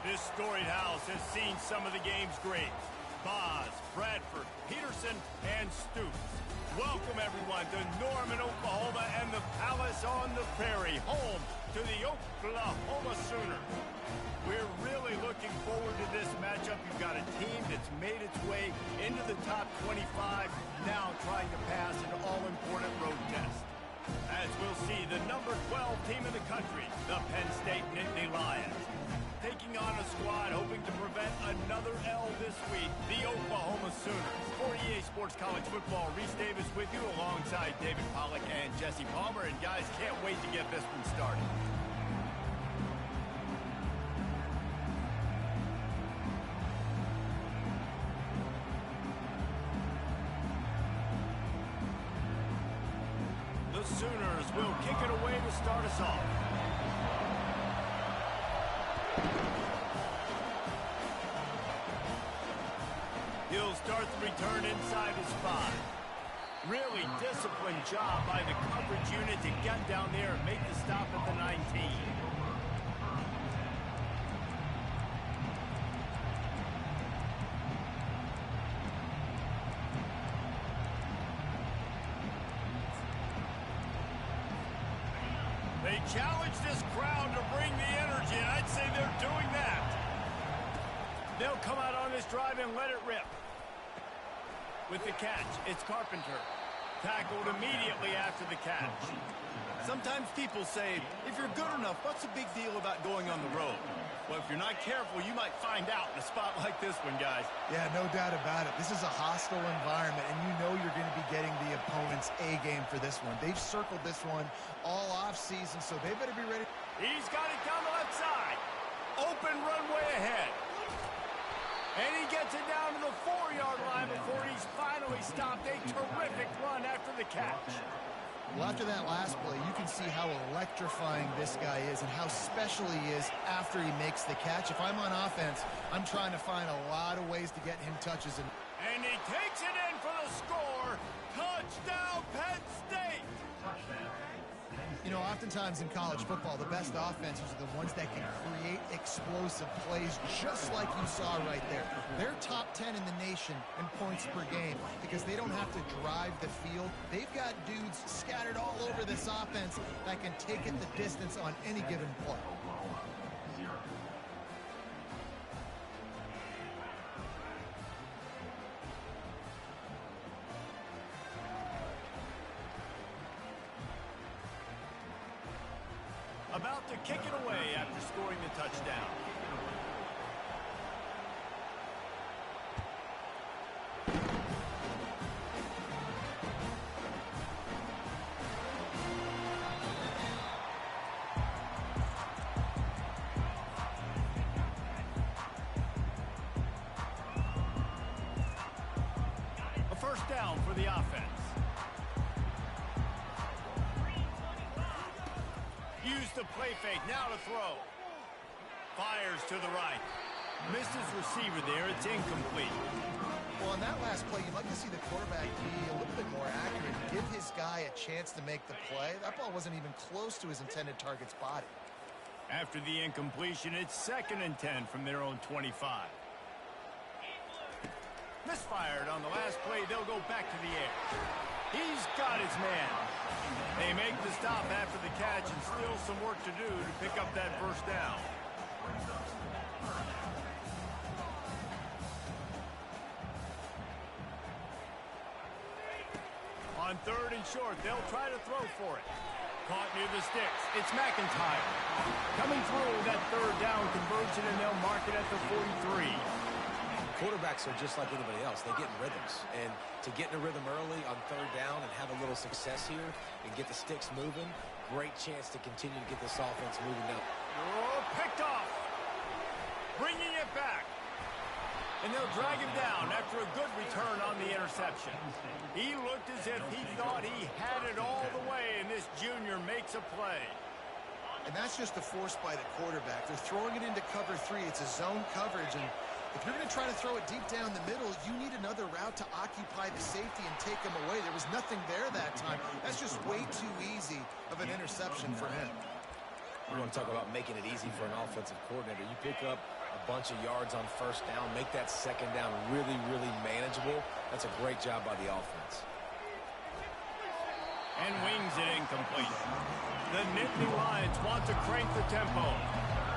This storied house has seen some of the game's greats. Boz, Bradford, Peterson, and Stoops. Welcome, everyone, to Norman, Oklahoma, and the Palace on the Prairie, home to the Oklahoma Sooners. We're really looking forward to this matchup. You've got a team that's made its way into the top 25, now trying to pass an all-important road test. As we'll see, the number 12 team in the country, the Penn State Nittany Lions, taking on a squad hoping to prevent another L this week, the Oklahoma Sooners. For EA Sports College Football, Reese Davis with you alongside David Pollack and Jesse Palmer. And guys, can't wait to get this one started. The Sooners will kick it away to start us off. He'll start the return inside his 5. Really disciplined job by the coverage unit to get down there and make the stop at the 19. They challenge this crowd to bring the energy, and I'd say they're doing that. They'll come out on this drive and let it rip. With the catch, it's Carpenter. Tackled immediately after the catch. Sometimes people say, if you're good enough, what's the big deal about going on the road? Well, if you're not careful, you might find out in a spot like this one, guys. Yeah, no doubt about it. This is a hostile environment, and you know you're going to be getting the opponent's A game for this one. They've circled this one all offseason, so they better be ready. He's got it down the left side. Open runway ahead. And he gets it down to the 4-yard line before he's finally stopped. A terrific run after the catch. Well, after that last play, you can see how electrifying this guy is and how special he is after he makes the catch. If I'm on offense, I'm trying to find a lot of ways to get him touches. And he takes it in for the score. Touchdown, Penn State. You know, oftentimes in college football, the best offenses are the ones that can create explosive plays, just like you saw right there. They're top 10 in the nation in points per game because they don't have to drive the field. They've got dudes scattered all over this offense that can take it the distance on any given play. About to kick it away after scoring the touchdown. A first down for the offense. Used the play fake, now to throw. Fires to the right. Missed his receiver there, it's incomplete. Well, on that last play, you'd like to see the quarterback be a little bit more accurate, give his guy a chance to make the play. That ball wasn't even close to his intended target's body. After the incompletion, it's 2nd and 10 from their own 25. Misfired on the last play, they'll go back to the air. He's got his man. They make the stop after the catch and still some work to do to pick up that first down. On 3rd and short, they'll try to throw for it. Caught near the sticks. It's McIntyre. Coming through that 3rd down conversion, and they'll mark it at the 43. Quarterbacks are just like anybody else. They get in rhythms. And to get in a rhythm early on 3rd down and have a little success here and get the sticks moving, great chance to continue to get this offense moving up. Oh, picked off. Bringing it back. And they'll drag him down after a good return on the interception. He looked as if he thought he had it all the way, and this junior makes a play. And that's just a force by the quarterback. They're throwing it into cover 3. It's a zone coverage, and if you're going to try to throw it deep down the middle, you need another route to occupy the safety and take him away. There was nothing there that time. That's just way too easy of an interception for him. You want to talk about making it easy for an offensive coordinator. You pick up a bunch of yards on first down, make that second down really, really manageable. That's a great job by the offense. And wings it incomplete. The Nittany Lions want to crank the tempo.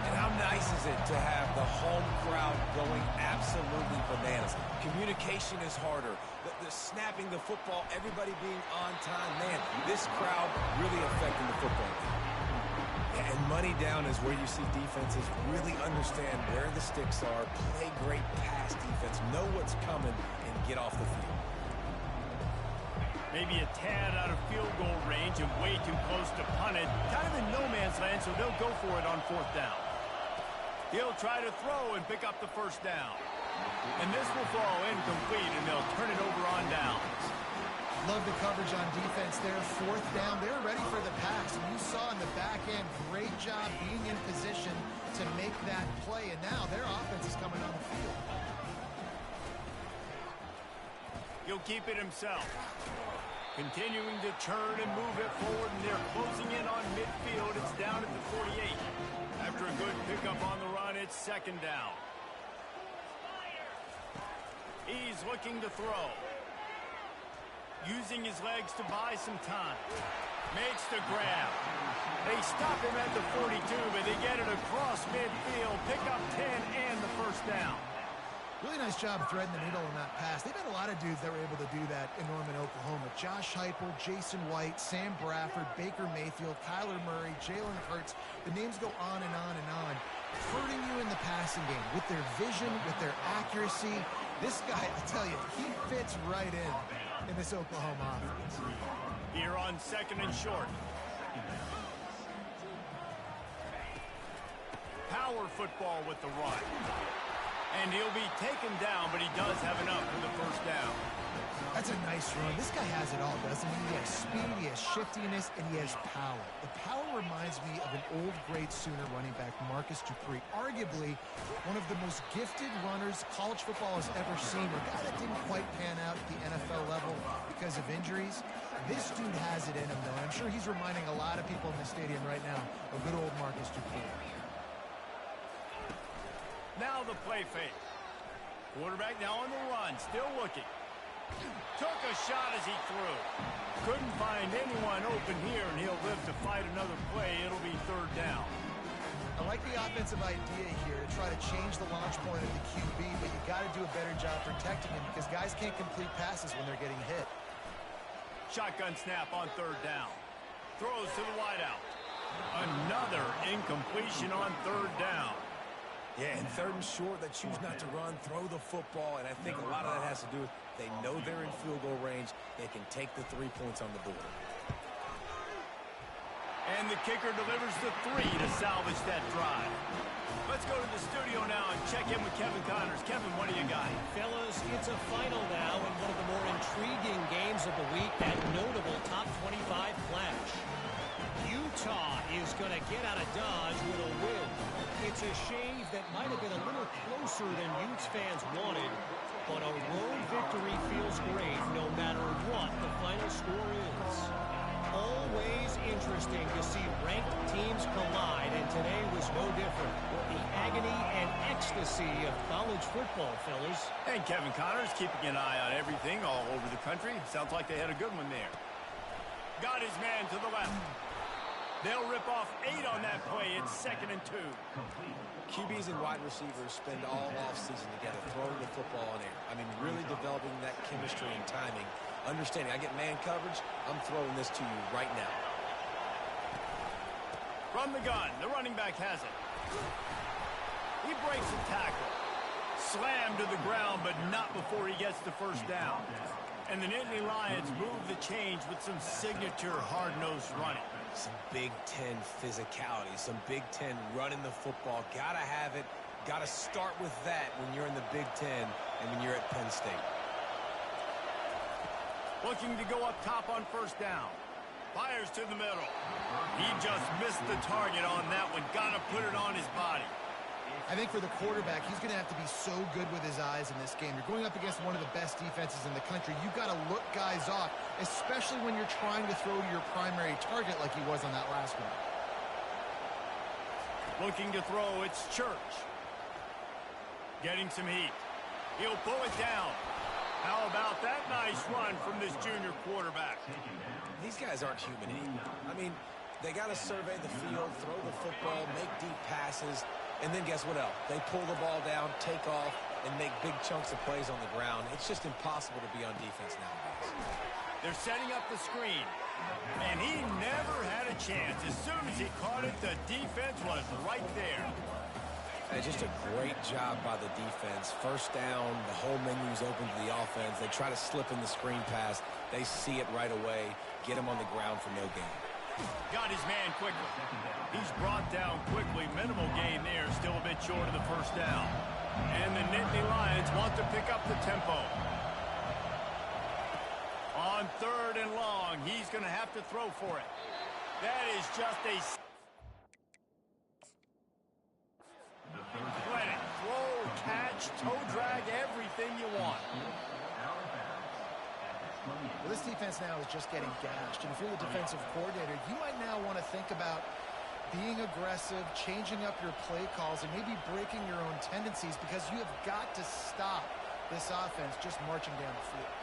And how nice is it to have the home crowd going absolutely bananas? Communication is harder. The snapping the football, everybody being on time. Man, this crowd really affecting the football game. And money down is where you see defenses really understand where the sticks are, play great pass defense, know what's coming, and get off the field. Maybe a tad out of field goal range and way too close to punt it. Kind of in no man's land, so they'll go for it on fourth down. He'll try to throw and pick up the first down. And this will fall incomplete, and they'll turn it over on downs. Love the coverage on defense there. Fourth down, they're ready for the pass. And you saw in the back end, great job being in position to make that play. And now their offense is coming on the field. He'll keep it himself. Continuing to turn and move it forward, and they're closing in on midfield. It's down at the 48. After a good pickup on the run, it's second down. He's looking to throw. Using his legs to buy some time. Makes the grab. They stop him at the 42, but they get it across midfield. Pick up 10 and the first down. Really nice job threading the needle on that pass. They've had a lot of dudes that were able to do that in Norman, Oklahoma. Josh Heupel, Jason White, Sam Bradford, Baker Mayfield, Kyler Murray, Jalen Hurts. The names go on and on and on. Hurting you in the passing game with their vision, with their accuracy. This guy, I tell you, he fits right in this Oklahoma offense. Here on second and short. Power football with the run. And he'll be taken down, but he does have enough for the first down. That's a nice run. This guy has it all, doesn't he? He has speed, he has shiftiness, and he has power. The power reminds me of an old great Sooner running back, Marcus Dupree. Arguably one of the most gifted runners college football has ever seen. A guy that didn't quite pan out at the NFL level because of injuries. This dude has it in him, though. I'm sure he's reminding a lot of people in the stadium right now of good old Marcus Dupree. Now the play fake. Quarterback now on the run, still looking. Took a shot as he threw. Couldn't find anyone open here, and he'll live to fight another play. It'll be third down. I like the offensive idea here to try to change the launch point of the QB, but you got to do a better job protecting him because guys can't complete passes when they're getting hit. Shotgun snap on third down. Throws to the wideout. Another incompletion on third down. Yeah, and third and short, they choose not to run, throw the football, and I think a lot of that has to do with they know they're in field goal range. They can take the 3 points on the board. And the kicker delivers the 3 to salvage that drive. Let's go to the studio now and check in with Kevin Connors. Kevin, what do you got? Fellas, it's a final now in one of the more intriguing games of the week, that notable top 25 clash. Utah is going to get out of Dodge with a win. It's a shave that might have been a little closer than Utes fans wanted, but a road victory feels great no matter what the final score is. Always interesting to see ranked teams collide, and today was no different. The agony and ecstasy of college football, fellas. And Kevin Connors keeping an eye on everything all over the country. Sounds like they had a good one there. Got his man to the left. They'll rip off 8 on that play. It's second and 2. QBs and wide receivers spend all offseason together throwing the football in air. I mean, really developing that chemistry and timing. Understanding, I get man coverage, I'm throwing this to you right now. From the gun, the running back has it. He breaks a tackle. Slammed to the ground, but not before he gets the first down. And the Nittany Lions move the change with some signature hard-nosed running. Some Big Ten physicality, some Big Ten running the football. Gotta have it. Gotta start with that when you're in the Big Ten and when you're at Penn State. Looking to go up top on first down. Fires to the middle. He just missed the target on that one. Gotta put it on his body. I think for the quarterback, he's going to have to be so good with his eyes in this game. You're going up against one of the best defenses in the country. You've got to look guys off, especially when you're trying to throw to your primary target like he was on that last one. Looking to throw, it's Church. Getting some heat. He'll pull it down. How about that nice run from this junior quarterback? These guys aren't human either. I mean, they got to survey the field, throw the football, make deep passes, and then guess what else? They pull the ball down, take off, and make big chunks of plays on the ground. It's just impossible to be on defense nowadays. They're setting up the screen, and he never had a chance. As soon as he caught it, the defense was right there. Just a great job by the defense. First down, the whole menu's open to the offense. They try to slip in the screen pass. They see it right away, get him on the ground for no gain. Got his man quickly. He's brought down quickly. Minimal gain there, still a bit short of the first down. And the Nittany Lions want to pick up the tempo. On 3rd and long, he's going to have to throw for it. That is just a... Credit, throw, catch, toe drag, everything you want. Well, this defense now is just getting gashed. And if you're the defensive coordinator, you might now want to think about being aggressive, changing up your play calls, and maybe breaking your own tendencies, because you have got to stop this offense just marching down the field.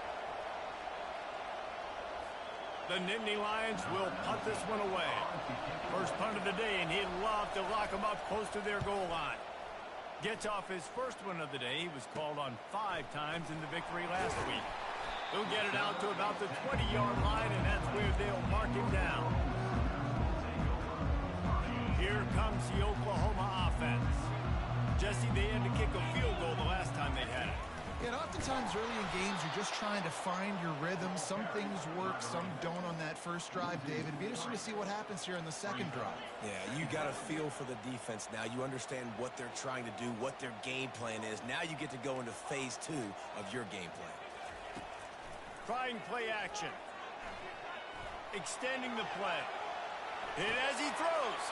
The Nittany Lions will punt this one away. First punt of the day, and he'd love to lock them up close to their goal line. Gets off his first one of the day. He was called on 5 times in the victory last week. He'll get it out to about the 20-yard line, and that's where they'll mark him down. Here comes the Oklahoma offense. Jesse, they had to kick a field goal the last time they had it. And oftentimes early in games, you're just trying to find your rhythm. Some things work, some don't on that first drive, David. It'd be interesting to see what happens here in the second drive. Yeah, you got a feel for the defense now. You understand what they're trying to do, what their game plan is. Now you get to go into phase 2 of your game plan. Trying play action. Extending the play. Hit as he throws.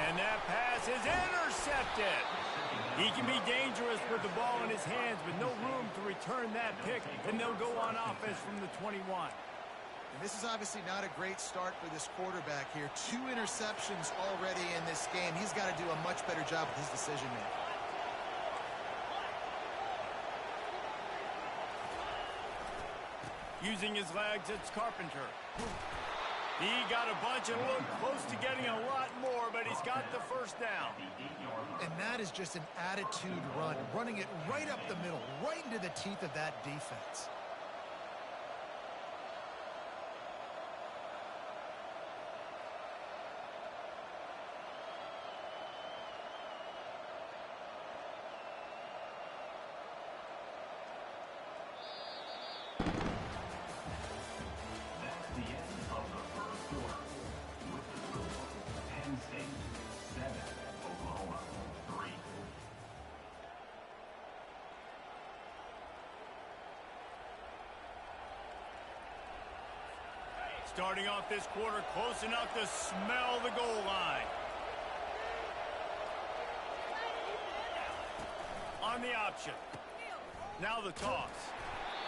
And that pass is intercepted. He can be dangerous with the ball in his hands, with no room to return that pick, and they'll go on offense from the 21. And this is obviously not a great start for this quarterback here. 2 interceptions already in this game. He's got to do a much better job with his decision-making. Using his legs, it's Carpenter. He got a bunch and looked close to getting a lot more, but he's got the first down. And that is just an attitude run, running it right up the middle, right into the teeth of that defense. Starting off this quarter close enough to smell the goal line. On the option. Now the toss.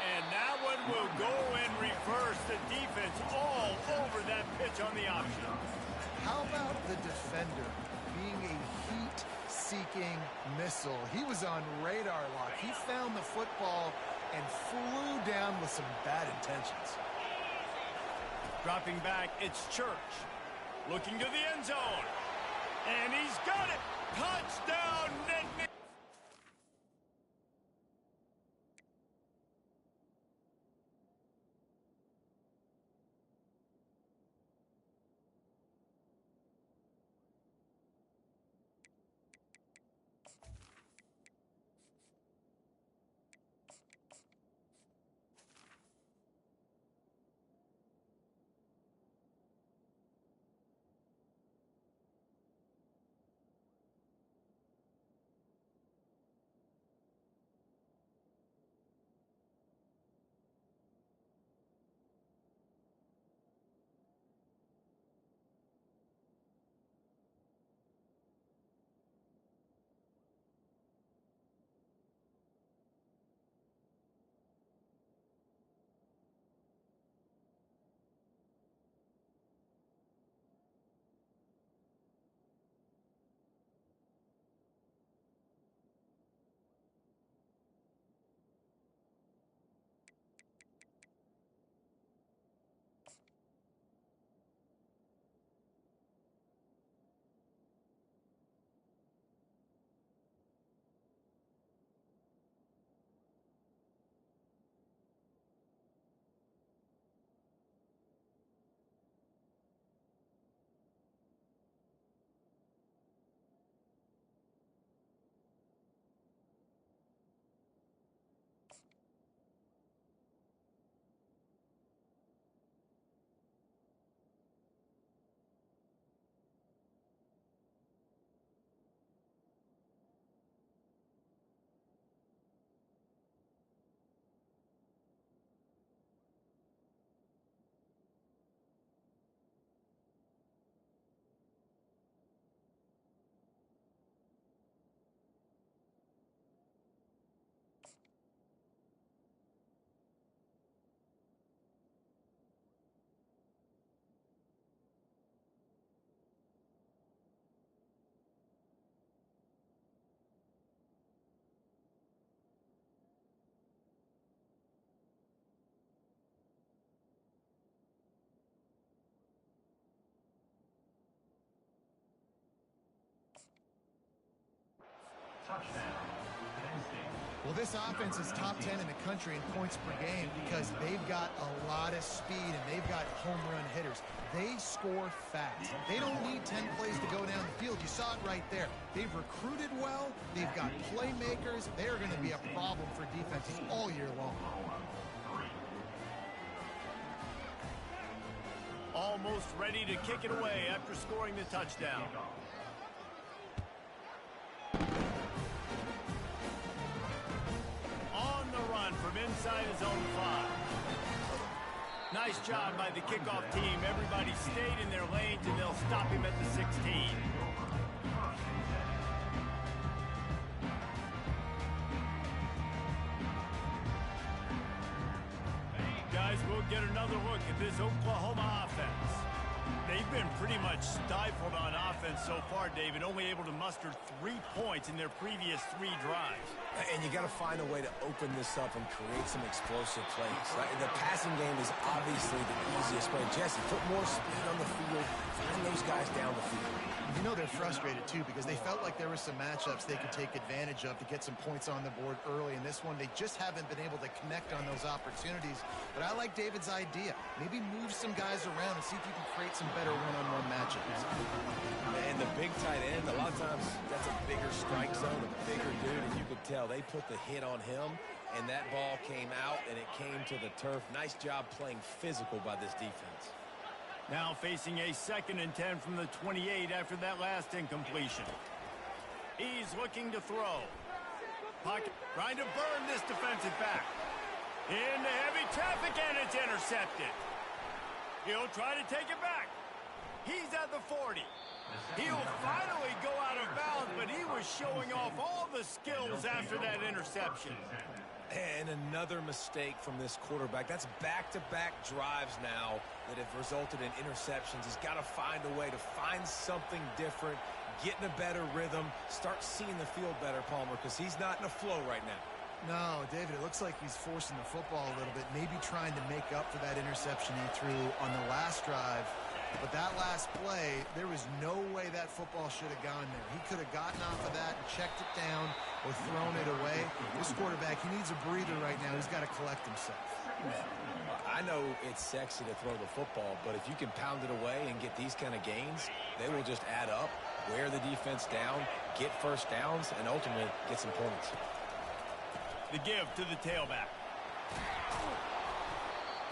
And that one will go in reverse. The defense all over that pitch on the option. How about the defender being a heat-seeking missile? He was on radar lock. He found the football and flew down with some bad intentions. Dropping back, it's Church. Looking to the end zone. And he's got it. Touchdown, Nittany. Well, this offense is top 10 in the country in points per game because they've got a lot of speed and they've got home run hitters. They score fast. They don't need 10 plays to go down the field. You saw it right there. They've recruited well. They've got playmakers. They're going to be a problem for defenses all year long. Almost ready to kick it away after scoring the touchdown. On the run from inside his own 5. Nice job by the kickoff team. Everybody stayed in their lanes, and they'll stop him at the 16. Guys, we'll get another look at this Oklahoma offense. They've been pretty much stifled on offense so far, David, only able to muster 3 points in their previous 3 drives. And you got to find a way to open this up and create some explosive plays. The passing game is obviously the easiest way. Jesse, put more speed on the field, find those guys down the field. You know they're frustrated, too, because they felt like there were some matchups they could take advantage of to get some points on the board early. In this one, they just haven't been able to connect on those opportunities. But I like David's idea. Maybe move some guys around and see if you can create some better one-on-one matchups. And the big tight end, a lot of times that's a bigger strike zone, a bigger dude, and you could tell they put the hit on him, and that ball came out, and it came to the turf. Nice job playing physical by this defense. Now facing a 2nd and 10 from the 28 after that last incompletion. He's looking to throw. Pocket trying to burn this defensive back. Into heavy traffic, and it's intercepted. He'll try to take it back. He's at the 40. He'll finally go out of bounds, but he was showing off all the skills after that interception. And another mistake from this quarterback. That's back-to-back drives now that have resulted in interceptions. He's got to find a way to find something different, get in a better rhythm, start seeing the field better, Palmer, because he's not in a flow right now. No, David, it looks like he's forcing the football a little bit, maybe trying to make up for that interception he threw on the last drive. But that last play, there was no way that football should have gone there. He could have gotten off of that and checked it down or thrown it away. This quarterback, he needs a breather right now. He's got to collect himself. I know it's sexy to throw the football, but if you can pound it away and get these kind of gains, they will just add up, wear the defense down, get first downs, and ultimately get some points. The give to the tailback.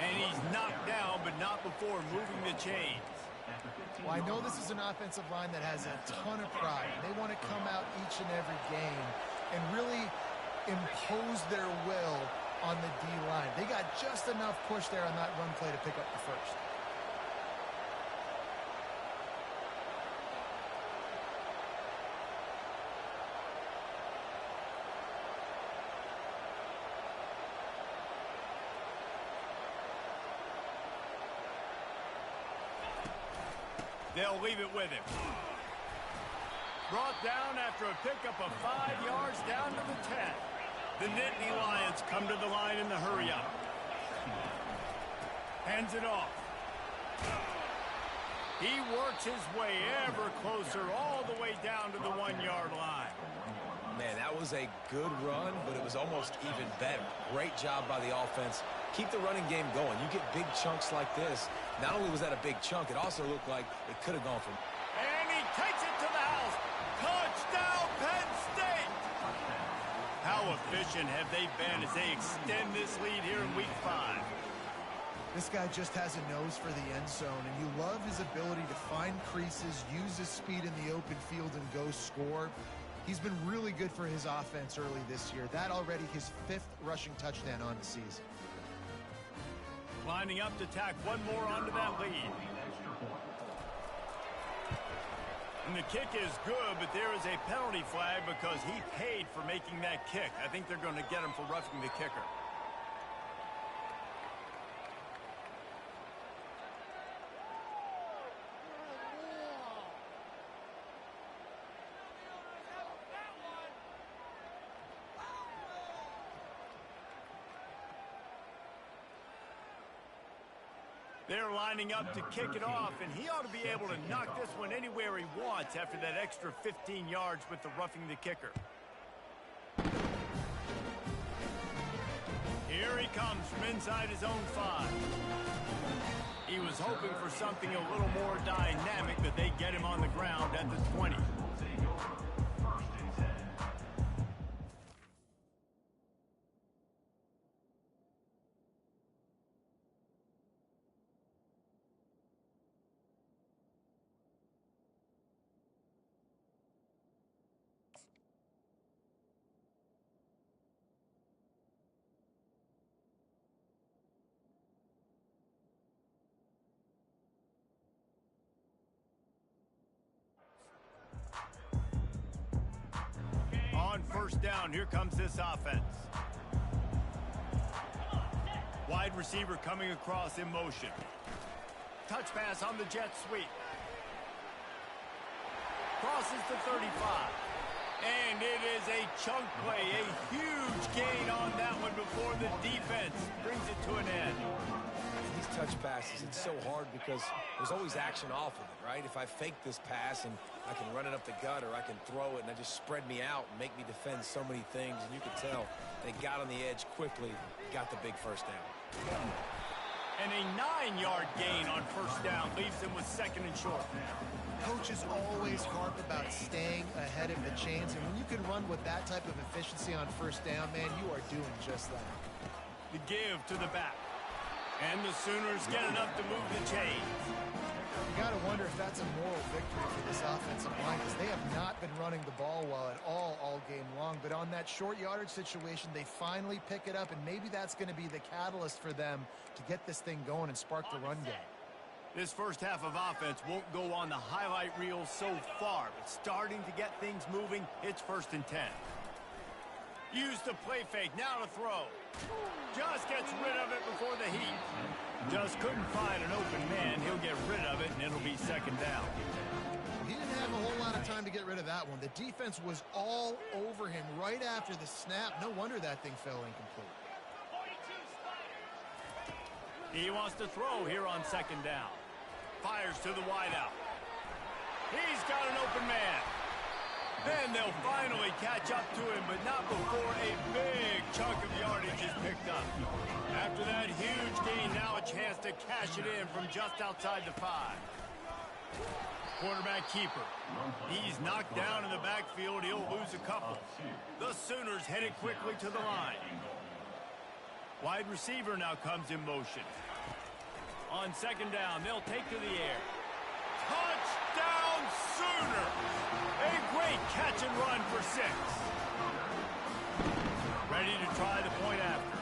And he's knocked down, but not before moving the chains. Well, I know this is an offensive line that has a ton of pride. They want to come out each and every game and really impose their will on the D-line. They got just enough push there on that run play to pick up the first. They'll leave it with him. Brought down after a pickup of 5 yards down to the 10. The Nittany Lions come to the line in the hurry-up. Hands it off. He works his way ever closer all the way down to the 1-yard line. Man, that was a good run, but it was almost even better. Great job by the offense. Keep the running game going. You get big chunks like this. Not only was that a big chunk, it also looked like it could have gone from... And he takes it to the house. Touchdown, Penn State! How efficient have they been as they extend this lead here in Week 5? This guy just has a nose for the end zone, and you love his ability to find creases, use his speed in the open field, and go score. He's been really good for his offense early this year. That already his 5th rushing touchdown on the season. Lining up to tack one more onto that lead. And the kick is good, but there is a penalty flag because he paid for making that kick. I think they're going to get him for roughing the kicker. They're lining up to kick it off, and he ought to be able to knock this one anywhere he wants after that extra 15 yards with the roughing the kicker. Here he comes from inside his own 5. He was hoping for something a little more dynamic, but they get him on the ground at the 20. On first down, here comes this offense. Wide receiver coming across in motion. Touch pass on the jet sweep. Crosses the 35. And it is a chunk play, a huge gain on that one before the defense brings it to an end. These touch passes, it's so hard because there's always action off of it, right? If I fake this pass and I can run it up the gut or I can throw it and they just spread me out and make me defend so many things, and you can tell they got on the edge quickly, got the big first down. And a 9-yard gain on first down leaves them with second and short. Coaches always harp about staying ahead of the chains, and when you can run with that type of efficiency on first down, man, you are doing just that. The give to the back. And the Sooners get enough to move the chains. You got to wonder if that's a moral victory for this offensive line, because they have not been running the ball well at all game long. But on that short yardage situation, they finally pick it up, and maybe that's going to be the catalyst for them to get this thing going and spark the run game. This first half of offense won't go on the highlight reel so far, but starting to get things moving. It's 1st and 10. Use the play fake, now to throw. Just gets rid of it before the heat. Just couldn't find an open man. He'll get rid of it, and it'll be second down. He didn't have a whole lot of time to get rid of that one. The defense was all over him right after the snap. No wonder that thing fell incomplete. He wants to throw here on second down. Fires to the wideout. He's got an open man. Then they'll finally catch up to him, but not before a big chunk of yardage is picked up. After that huge gain, now a chance to cash it in from just outside the 5. Quarterback keeper. He's knocked down in the backfield. He'll lose a couple. The Sooners headed quickly to the line. Wide receiver now comes in motion. On second down, they'll take to the air. Touchdown, Sooners! A great catch and run for 6. Ready to try the point after.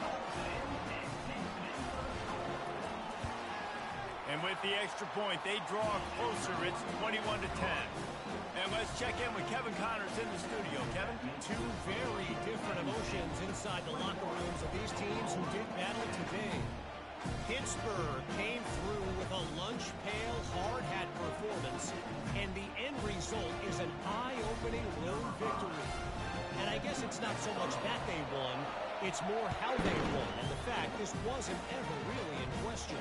And with the extra point, they draw closer. It's 21-10. And let's check in with Kevin Connors in the studio. Kevin? Two very different emotions inside the locker rooms of these teams who did battle today. Pittsburgh came through with a lunch pail hard hat performance, and the end result is an eye-opening road victory. And I guess it's not so much that they won, it's more how they won, and the fact this wasn't ever really in question.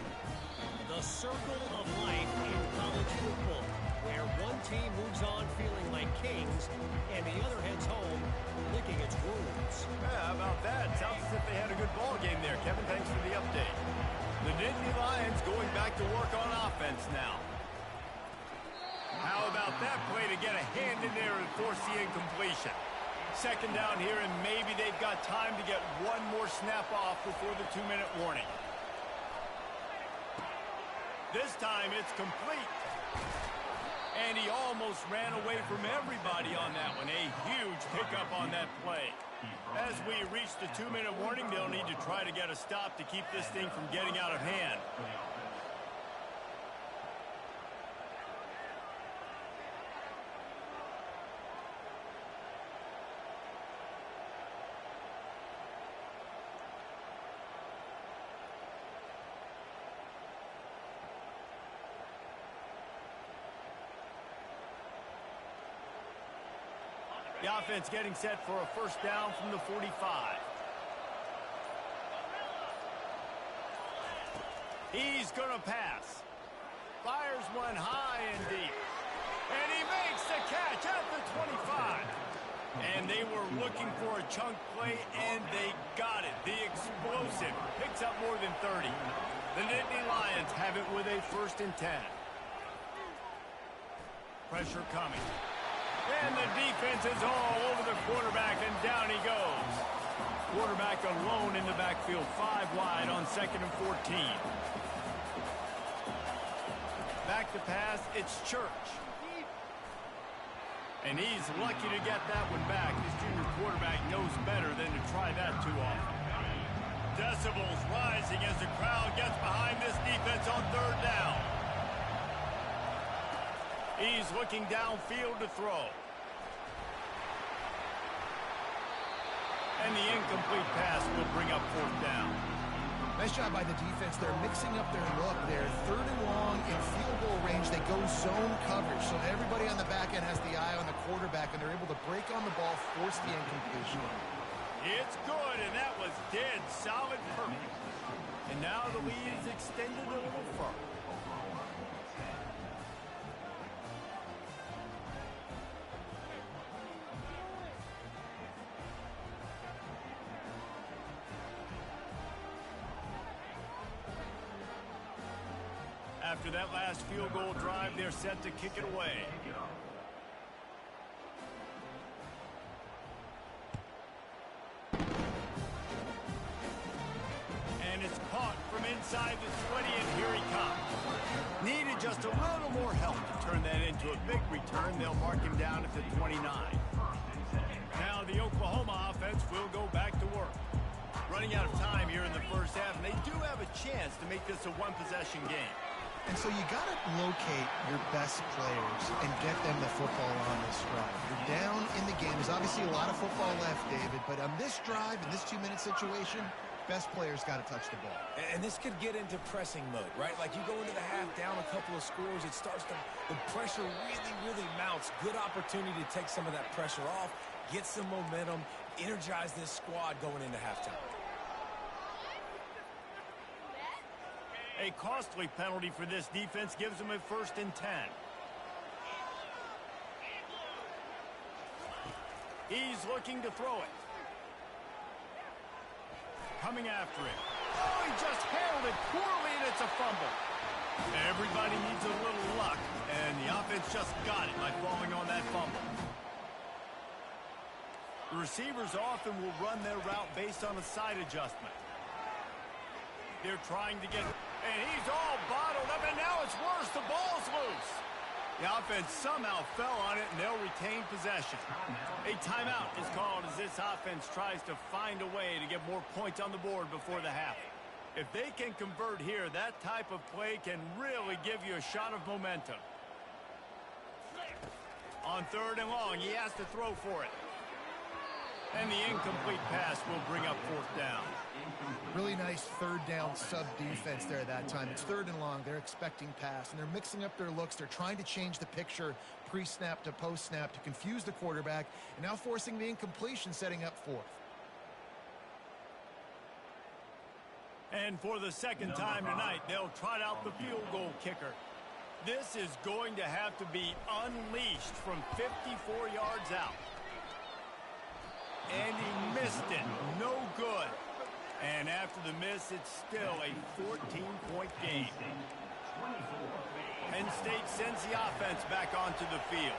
The circle of life in college football, where one team moves on feeling like kings, and the other heads home licking its wounds. Yeah, how about that? Sounds as if they had a good ball game there. Kevin, thanks for the update. The Nittany Lions going back to work on offense now. How about that play to get a hand in there and force the incompletion? Second down here, and maybe they've got time to get one more snap off before the 2-minute warning. This time it's complete. And he almost ran away from everybody on that one. A huge pickup on that play. As we reach the 2-minute warning, they'll need to try to get a stop to keep this thing from getting out of hand. The offense getting set for a first down from the 45. He's going to pass. Fires one high and deep. And he makes the catch at the 25. And they were looking for a chunk play, and they got it. The explosive picks up more than 30. The Nittany Lions have it with a 1st and 10. Pressure coming. And the defense is all over the quarterback, and down he goes. Quarterback alone in the backfield, 5 wide on 2nd and 14. Back to pass, it's Church. And he's lucky to get that one back. His junior quarterback knows better than to try that too often. Decibels rising as the crowd gets behind this defense on 3rd down. He's looking downfield to throw. And the incomplete pass will bring up 4th down. Nice job by the defense. They're mixing up their look. They're 3rd and long in field goal range. They go zone coverage. So everybody on the back end has the eye on the quarterback, and they're able to break on the ball, force the incompletion. It's good, and that was dead solid perfect. And now the lead is extended a little further. After that last field goal drive, they're set to kick it away. And it's caught from inside the 20, and here he comes. Needed just a little more help to turn that into a big return. They'll mark him down at the 29. Now the Oklahoma offense will go back to work. Running out of time here in the 1st half, and they do have a chance to make this a 1-possession game. And so you got to locate your best players and get them the football on this drive. You're down in the game. There's obviously a lot of football left, David, but on this drive, in this 2-minute situation, best players got to touch the ball. And this could get into pressing mode, right? Like you go into the half down a couple of scores, it starts to, the pressure really mounts. Good opportunity to take some of that pressure off, get some momentum, energize this squad going into halftime. A costly penalty for this defense gives them a 1st and 10. He's looking to throw it. Coming after it. Oh, he just handled it poorly, and it's a fumble. Everybody needs a little luck, and the offense just got it by falling on that fumble. The receivers often will run their route based on a side adjustment. They're trying to get... And he's all bottled up, and now it's worse. The ball's loose. The offense somehow fell on it, and they'll retain possession. A timeout is called as this offense tries to find a way to get more points on the board before the half. If they can convert here, that type of play can really give you a shot of momentum. On 3rd and long, he has to throw for it. And the incomplete pass will bring up 4th down. Really nice 3rd down sub-defense there that time. It's 3rd and long. They're expecting pass, and they're mixing up their looks. They're trying to change the picture pre-snap to post-snap to confuse the quarterback, and now forcing the incompletion, setting up 4th. And for the 2nd time tonight, they'll trot out the field goal kicker. This is going to have to be unleashed from 54 yards out. And he missed it. No good. And after the miss, it's still a 14-point game. Penn State sends the offense back onto the field.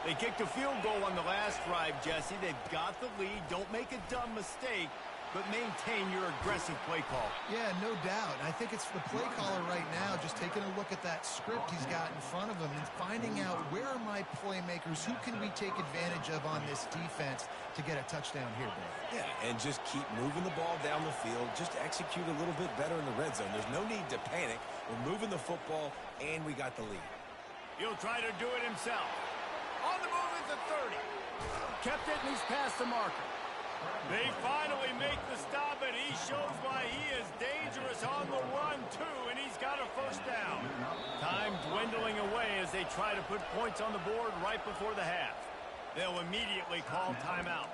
They kicked a field goal on the last drive, Jesse. They've got the lead. Don't make a dumb mistake, but maintain your aggressive play call. Yeah, no doubt. I think it's the play caller right now just taking a look at that script he's got in front of him and finding out where are my playmakers, who can we take advantage of on this defense to get a touchdown here, Dave. Yeah, and just keep moving the ball down the field. Just execute a little bit better in the red zone. There's no need to panic. We're moving the football, and we got the lead. He'll try to do it himself. On the move at the 30. Kept it, and he's past the marker. They finally make the stop, and he shows why he is dangerous on the run, too, and he's got a 1st down. Time dwindling away as they try to put points on the board right before the half. They'll immediately call timeout.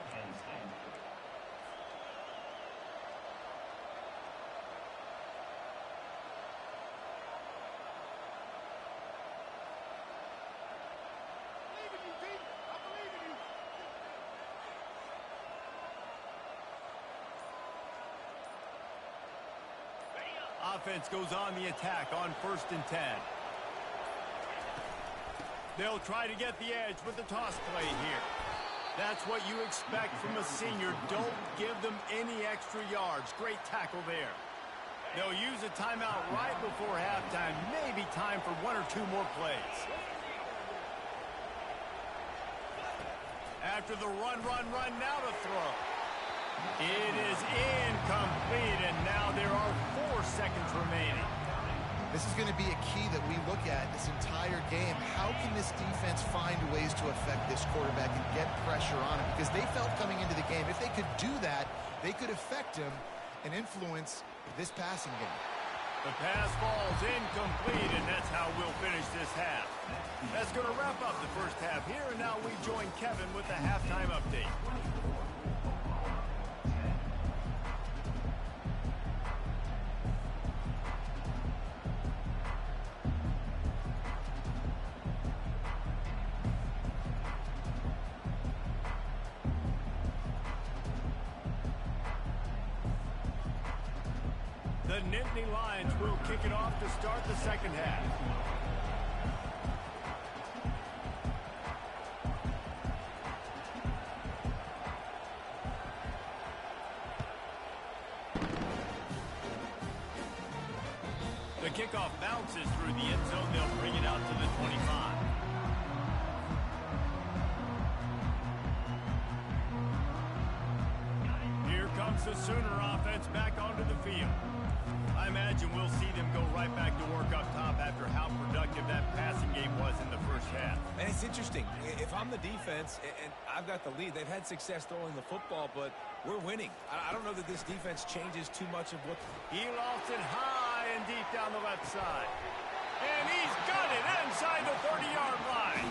offense goes on the attack on 1st and 10. They'll try to get the edge with the toss play here. That's what you expect from a senior. Don't give them any extra yards. Great tackle there. They'll use a timeout right before halftime. Maybe time for 1 or 2 more plays. After the run, now to throw. It is incomplete, and now there are 4 seconds remaining. This is going to be a key that we look at this entire game. How can this defense find ways to affect this quarterback and get pressure on him? Because they felt coming into the game, if they could do that, they could affect him and influence this passing game. The pass falls incomplete, and that's how we'll finish this half. That's going to wrap up the first half here, and now we join Kevin with the halftime update. The Nittany Lions will kick it off to start the second half. The kickoff bounces through the end zone. They'll bring it out to the 25. Here comes the Sooner offense back onto the field. I imagine we'll see them go right back to work up top after how productive that passing game was in the first half. And it's interesting. If I'm the defense and I've got the lead, they've had success throwing the football, but we're winning. I don't know that this defense changes too much of what... He lost it high and deep down the left side. And he's got it inside the 30-yard line.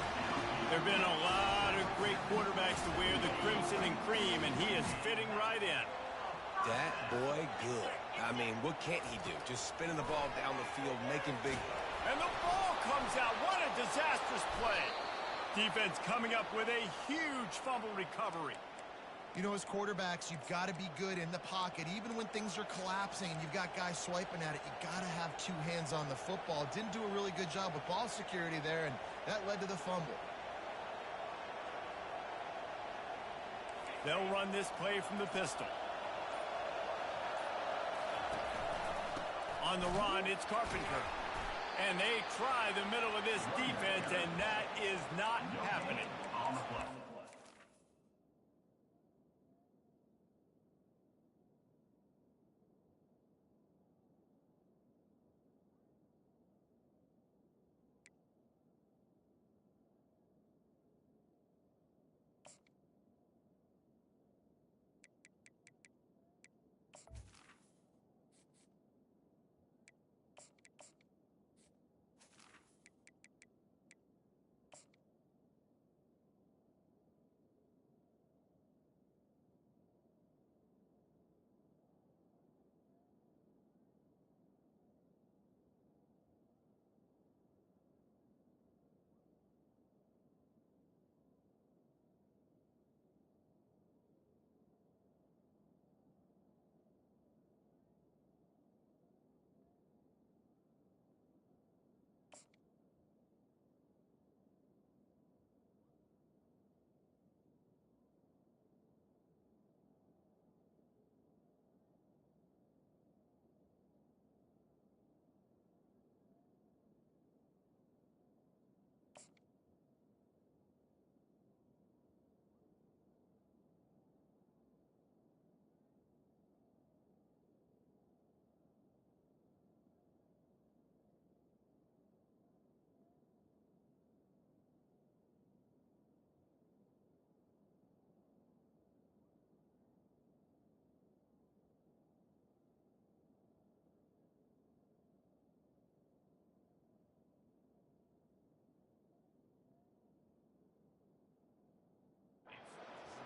There have been a lot of great quarterbacks to wear the crimson and cream, and he is fitting right in. That boy good. I mean, what can't he do? Just spinning the ball down the field, making big... And the ball comes out. What a disastrous play. Defense coming up with a huge fumble recovery. You know, as quarterbacks, you've got to be good in the pocket. Even when things are collapsing and you've got guys swiping at it, you got to have 2 hands on the football. Didn't do a really good job with ball security there, and that led to the fumble. They'll run this play from the pistol. On the run, it's Carpenter. And they try the middle of this defense, and that is not happening.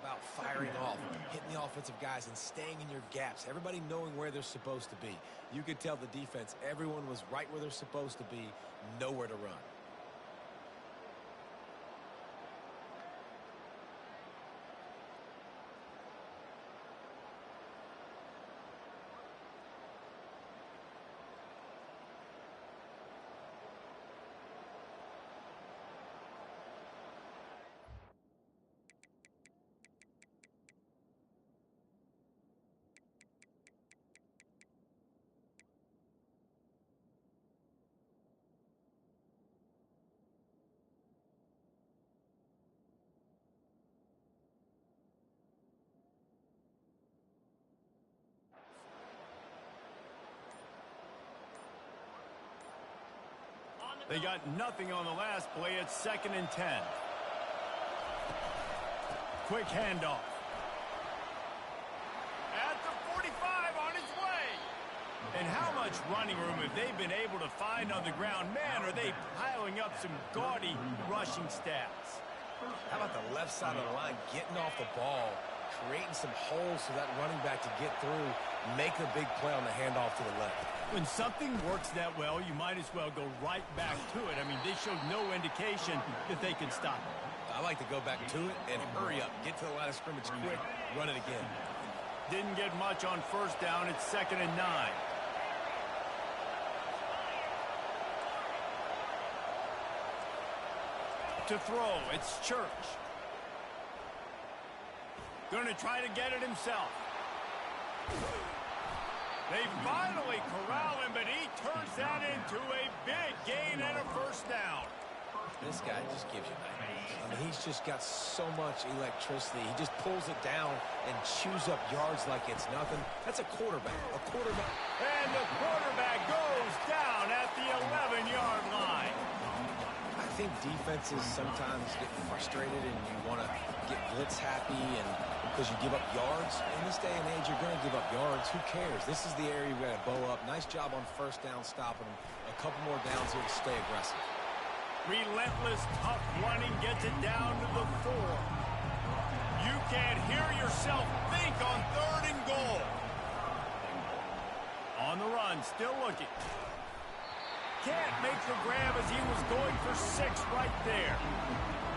About firing off, hitting the offensive guys and staying in your gaps. Everybody knowing where they're supposed to be. You could tell the defense, everyone was right where they're supposed to be, nowhere to run. They got nothing on the last play. It's 2nd and 10. Quick handoff. At the 45 on his way. And how much running room have they been able to find on the ground? Man, are they piling up some gaudy rushing stats. How about the left side of the line getting off the ball, creating some holes for that running back to get through, make the big play on the handoff to the left. When something works that well, you might as well go right back to it. I mean, they showed no indication that they could stop it. I like to go back to it and hurry up. Get to the line of scrimmage quick. Run it again. Didn't get much on 1st down. It's 2nd and 9. To throw, it's Church. Going to try to get it himself. They finally corral him, but he turns that into a big gain and a 1st down. This guy just gives you nightmares. I mean, he's just got so much electricity. He just pulls it down and chews up yards like it's nothing. That's a quarterback. A quarterback. And the quarterback goes down at the 11-yard line. I think defenses sometimes get frustrated and you want to get blitz happy and because you give up yards. In this day and age, you're going to give up yards. Who cares? This is the area we're going to bow up. Nice job on 1st down stopping them. A couple more downs here to stay aggressive. Relentless, tough running gets it down to the 4. You can't hear yourself think on 3rd and goal. On the run, still looking. Can't make the grab as he was going for 6 right there.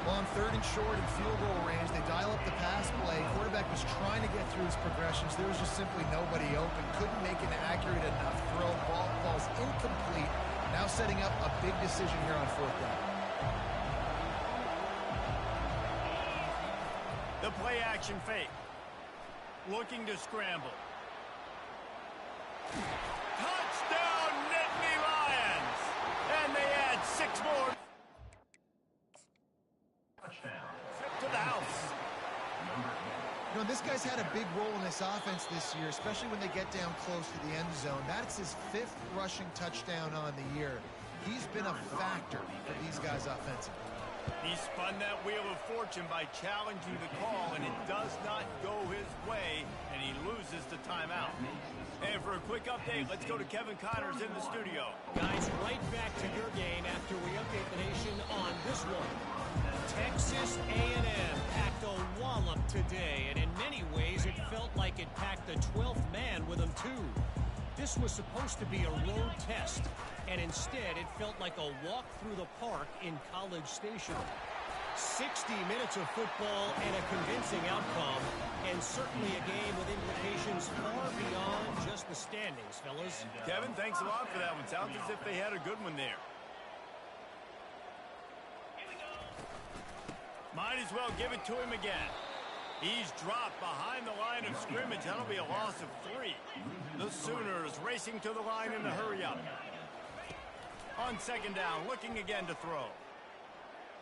Well, on 3rd and short and field goal range, they dial up the pass play. Quarterback was trying to get through his progressions. There was just simply nobody open. Couldn't make an accurate enough throw. Ball falls incomplete. Now setting up a big decision here on 4th down. The play action fake. Looking to scramble. Touchdown, Nittany Lions! And they add 6 more. To the house. You know, this guy's had a big role in this offense this year, especially when they get down close to the end zone. That's his 5th rushing touchdown on the year. He's been a factor for these guys offensively. He spun that wheel of fortune by challenging the call, and it does not go his way, and he loses the timeout. And for a quick update, let's go to Kevin Connors in the studio. Guys, right back to your game after we update the nation on this one. Texas A&M packed a wallop today, and in many ways it felt like it packed the 12th man with them too. This was supposed to be a road test, and instead it felt like a walk through the park in College Station. 60 minutes of football and a convincing outcome, and certainly a game with implications far beyond just the standings, fellas. Kevin, thanks a lot for that one. Sounds as if they had a good one there. Might as well give it to him again. He's dropped behind the line of scrimmage. That'll be a loss of 3. The Sooners racing to the line in the hurry up. On 2nd down, looking again to throw.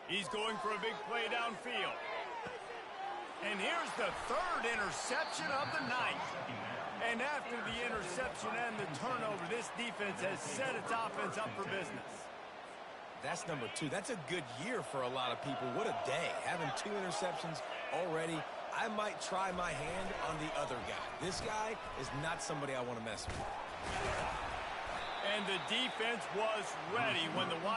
He's going for a big play downfield. And here's the 3rd interception of the night. And after the interception and the turnover, this defense has set its offense up for business. That's number 2. That's a good year for a lot of people. What a day. Having 2 interceptions already. I might try my hand on the other guy. This guy is not somebody I want to mess with. And the defense was ready when the wide